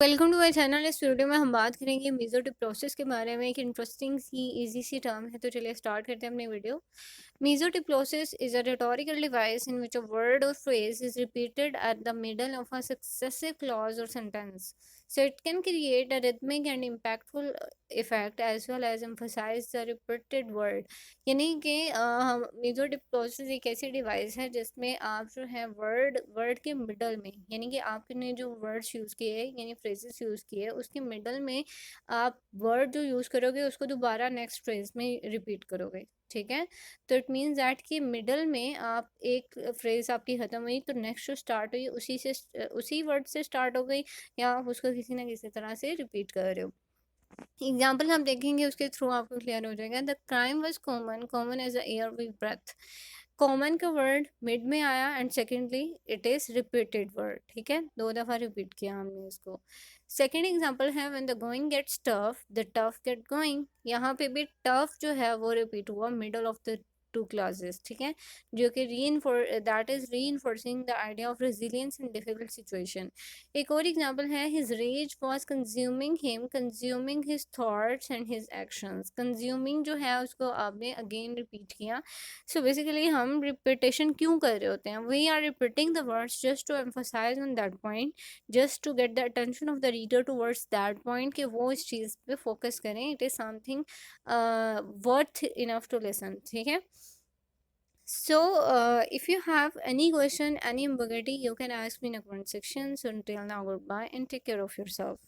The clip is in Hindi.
Welcome to my channel. इस वीडियो में हम बात करेंगे मीज़ोडिप्लोसिस के बारे में। एक इंटरेस्टिंग सी इजी सी टर्म है, तो चलिए स्टार्ट करते हैं अपनी video. Mesodiplosis is a rhetorical device in which a word or phrase is repeated at the middle of a successive clause or sentence. So it can create a rhythmic and impactful effect as well as emphasize the repeated word. यानी कि हम मीजोडिप्लोसिस एक ऐसी डिवाइस है जिसमें आप जो है वर्ड के मिडल में, यानी कि आपने जो वर्ड्स यूज़ किए यानी फ्रेजेस यूज़ किए उसके मिडल में आप वर्ड जो यूज़ करोगे उसको दोबारा नेक्स्ट फ्रेज में रिपीट करोगे। ठीक है, तो इट मीन्स दैट कि मिडल में आप एक फ्रेज आपकी ख़त्म हुई तो नेक्स्ट जो स्टार्ट हुई उसी वर्ड से स्टार्ट हो गई, या आप उसको किसी ना किसी तरह से रिपीट कर रहे हो। एग्जाम्पल हम देखेंगे, उसके थ्रू आपको क्लियर हो जाएगा। The crime was common, common as air we breathe. Common का वर्ड मिड में आया and secondly it is repeated word. ठीक है, 2 दफ़ा रिपीट किया हमने इसको। सेकेंड एग्जाम्पल है when the going gets tough the tough get going. यहाँ पे भी टफ जो है वो रिपीट हुआ middle of the two classes. ठीक है, जो कि that is reinforcing the idea of resilience in difficult situation. एक और एग्जाम्पल है his rage was consuming him, consuming his thoughts and his actions. Consuming जो है उसको आपने अगेन रिपीट किया। सो बेसिकली हम रिपीटेशन क्यों कर रहे होते हैं? We are repeating the words just to emphasise on that point, just to get the attention of the reader towards that point कि वो इस चीज़ पे फोकस करें। It is something worth enough to listen. ठीक है, so if you have any question, any ambiguity, you can ask me in the comment section. So until now, goodbye and take care of yourself.